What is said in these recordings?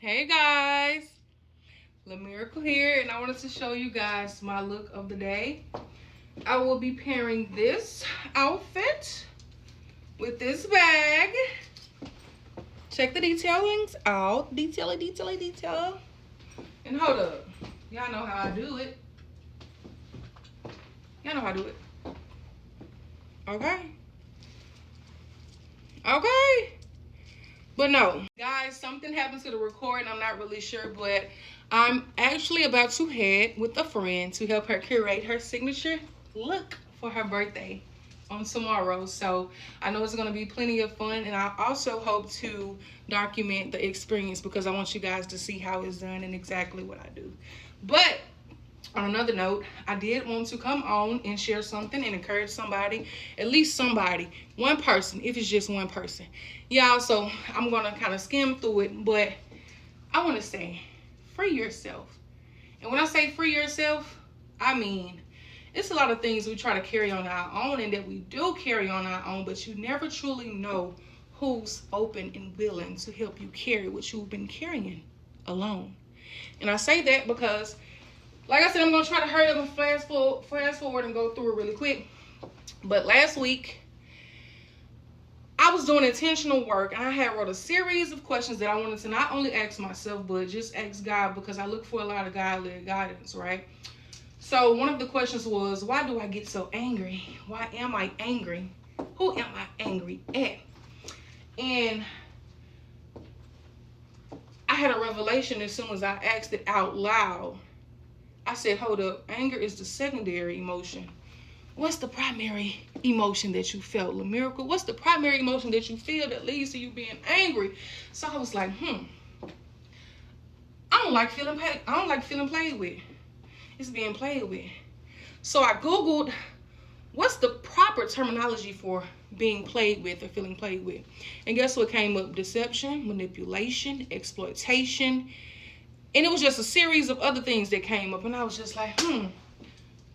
Hey guys, LaMiracle here, and I wanted to show you guys my look of the day. I will be pairing this outfit with this bag. Check the detailings out. Detail. And hold up. Y'all know how I do it. Okay. But no, guys, something happened to the recording. I'm not really sure, but I'm actually about to head with a friend to help her curate her signature look for her birthday on tomorrow. So I know it's going to be plenty of fun, and I also hope to document the experience because I want you guys to see how it's done and exactly what I do. But on another note, I did want to come on and share something and encourage somebody, at least somebody, one person, if it's just one person. Y'all, so I'm going to kind of skim through it, but I want to say, free yourself. And when I say free yourself, I mean, it's a lot of things we try to carry on our own and that we do carry on our own, but you never truly know who's open and willing to help you carry what you've been carrying alone. And I say that because, like I said, I'm going to try to hurry up and fast forward and go through it really quick. But last week, I was doing intentional work, and I had wrote a series of questions that I wanted to not only ask myself, but just ask God, because I look for a lot of God-led guidance, right? So one of the questions was, why do I get so angry? Why am I angry? Who am I angry at? And I had a revelation as soon as I asked it out loud. I said, hold up, anger is the secondary emotion. What's the primary emotion that you felt, LaMiracle? What's the primary emotion that you feel that leads to you being angry? So I was like, I don't like feeling played with. It's being played with. So I Googled, what's the proper terminology for being played with or feeling played with? And guess what came up? Deception, manipulation, exploitation. And it was just a series of other things that came up. And I was just like,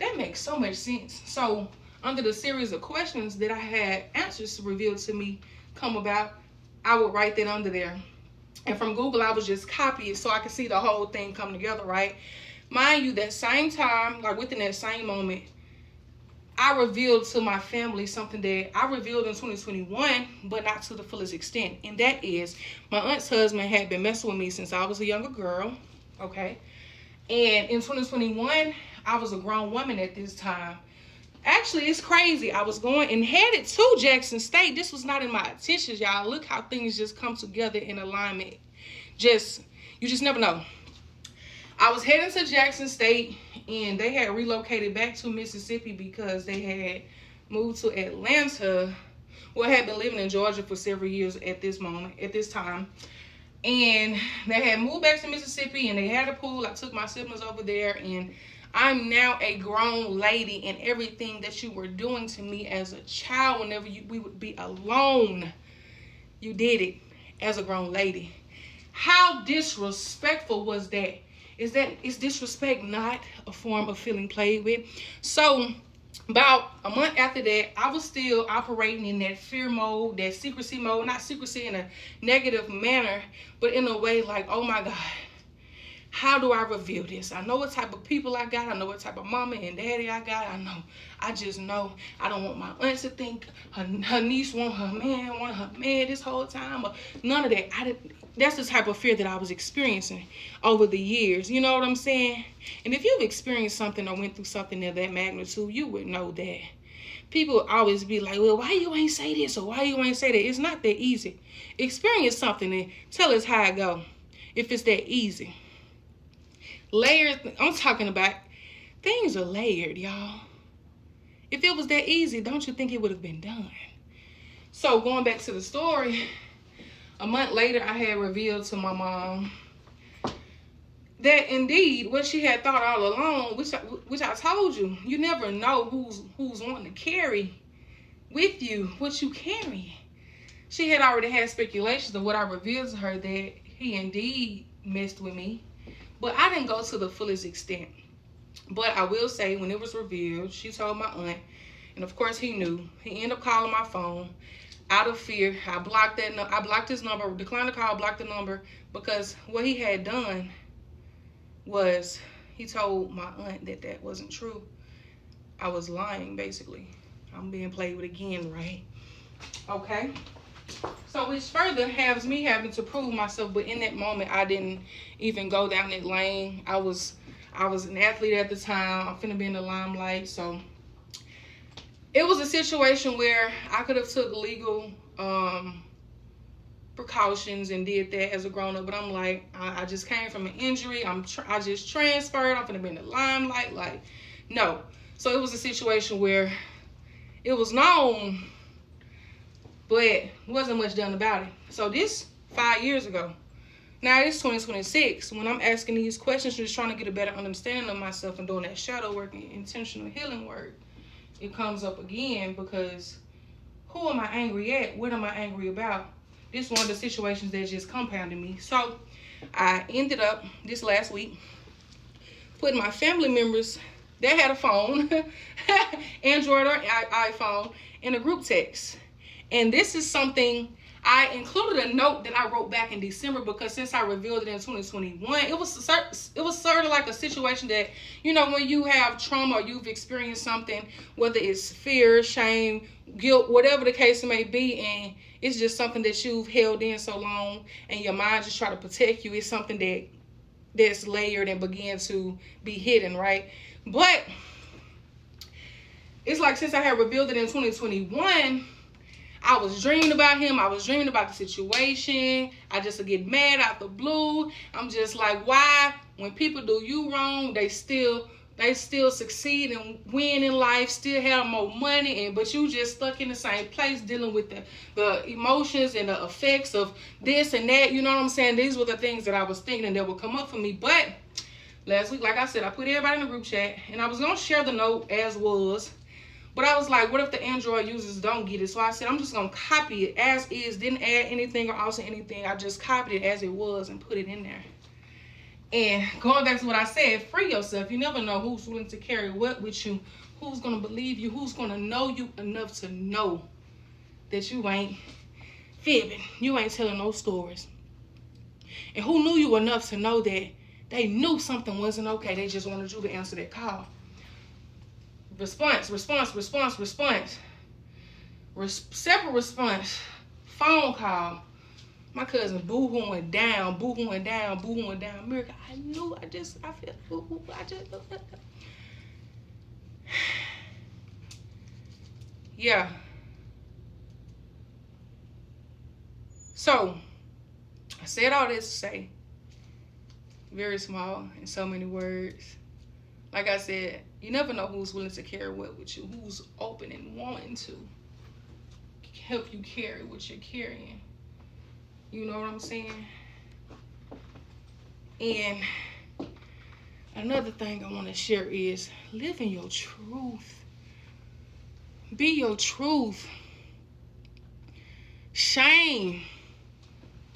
that makes so much sense. So under the series of questions that I had answers revealed to me come about, I would write that under there. And from Google, I would just copy it so I could see the whole thing come together, right? Mind you, that same time, like within that same moment, I revealed to my family something that I revealed in 2021, but not to the fullest extent. And that is, my aunt's husband had been messing with me since I was a younger girl, okay? And in 2021, I was a grown woman at this time. Actually, it's crazy. I was going and headed to Jackson State. This was not in my intentions, y'all. Look how things just come together in alignment. You just never know. I was heading to Jackson State, and they had relocated back to Mississippi because they had moved to Atlanta. Well, had been living in Georgia for several years at this time. And they had moved back to Mississippi, and they had a pool. I took my siblings over there, and I'm now a grown lady, and everything that you were doing to me as a child whenever we would be alone, you did it as a grown lady. How disrespectful was that? Is disrespect not a form of feeling played with? So about a month after that, I was still operating in that fear mode, that secrecy mode, not secrecy in a negative manner, but in a way like, oh my God, how do I reveal this? I know what type of people I got. I know what type of mama and daddy I got. I just know I don't want my aunt to think her niece want her man this whole time. Or none of that. That's the type of fear that I was experiencing over the years. You know what I'm saying? And if you've experienced something or went through something of that magnitude, you would know that. People always be like, well, why you ain't say this or why you ain't say that? It's not that easy. Experience something and tell us how it go. If it's that easy. Layers, I'm talking about, things are layered, y'all. If it was that easy, don't you think it would have been done? So going back to the story, a month later, I had revealed to my mom that indeed what she had thought all along, which I told you, you never know who's wanting to carry with you what you carry. She had already had speculations of what I revealed to her, that he indeed messed with me. But I didn't go to the fullest extent. But I will say, when it was revealed, she told my aunt, and of course he knew. He ended up calling my phone. out of fear, I blocked I blocked his number, declined the call, blocked the number, because what he had done was he told my aunt that that wasn't true. I was lying, basically. I'm being played with again, right? Okay. So which further has me having to prove myself, but in that moment I didn't even go down that lane. I was an athlete at the time. I'm finna be in the limelight, so it was a situation where I could have took legal precautions and did that as a grown up, but I'm like, I just came from an injury. I just transferred. I'm finna be in the limelight. Like, no. So it was a situation where it was known, but wasn't much done about it. So this 5 years ago. Now it's 2026. When I'm asking these questions, just trying to get a better understanding of myself and doing that shadow work and intentional healing work, it comes up again because who am I angry at? What am I angry about? This is one of the situations that just compounded me. So I ended up this last week putting my family members that had a phone, Android or iPhone, in a group text. And this is something I included a note that I wrote back in December, because since I revealed it in 2021, it was sort of like a situation that, you know, when you have trauma or you've experienced something, whether it's fear, shame, guilt, whatever the case may be, and it's just something that you've held in so long and your mind just try to protect you. It's something that's layered and began to be hidden, right? But it's like since I had revealed it in 2021, I was dreaming about him. I was dreaming about the situation. I just would get mad out the blue. I'm just like, why? When people do you wrong, they still succeed and win in life, still have more money, but you just stuck in the same place dealing with the emotions and the effects of this and that. You know what I'm saying? These were the things that I was thinking that would come up for me. But last week, like I said, I put everybody in the group chat, and I was going to share the note as was. But I was like, what if the Android users don't get it? So I said, I'm just going to copy it as is. Didn't add anything or alter anything. I just copied it as it was and put it in there. And going back to what I said, free yourself. You never know who's willing to carry what with you, who's going to believe you, who's going to know you enough to know that you ain't fibbing. You ain't telling no stories. And who knew you enough to know that they knew something wasn't okay. They just wanted you to answer that call. Response. Separate response. Phone call. My cousin boo-hooing down. Miracle, I knew, I feel boo-hoo. Yeah. So, I said all this to say, very small in so many words. Like I said, you never know who's willing to carry what with you, who's open and wanting to help you carry what you're carrying. You know what I'm saying? And another thing I want to share is live in your truth. Be your truth. Shame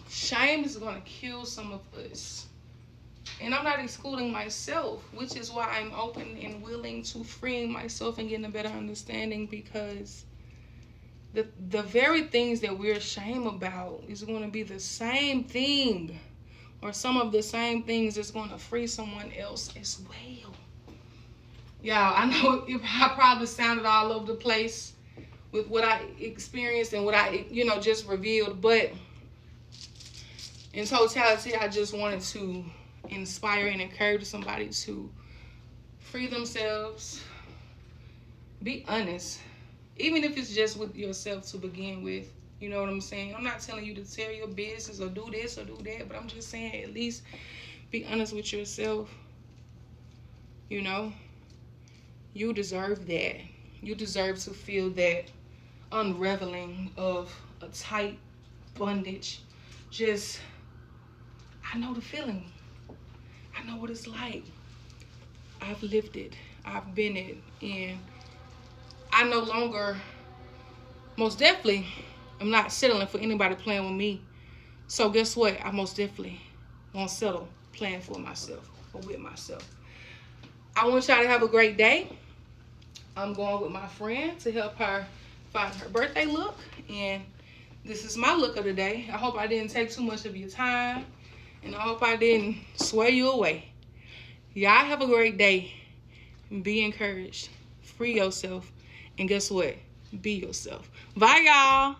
is going to kill some of us. And I'm not excluding myself, which is why I'm open and willing to freeing myself and getting a better understanding, because the very things that we're ashamed about is going to be the same thing, or some of the same things that's going to free someone else as well. Y'all, I know I probably sounded all over the place with what I experienced and what I, just revealed, but in totality, I just wanted to inspire and encourage somebody to free themselves, be honest, even if it's just with yourself to begin with. You know what I'm saying? I'm not telling you to tell your business or do this or do that, but I'm just saying at least be honest with yourself. You know, you deserve that. You deserve to feel that unraveling of a tight bondage. Just, I know the feeling. I know what it's like. I've lived it. I've been it. And I no longer, most definitely, I'm not settling for anybody playing with me. So guess what? I most definitely won't settle playing for myself or with myself. I want y'all to have a great day. I'm going with my friend to help her find her birthday look. And This is my look of the day. I hope I didn't take too much of your time, and I hope I didn't sway you away. Y'all have a great day. Be encouraged. Free yourself. And guess what? Be yourself. Bye, y'all.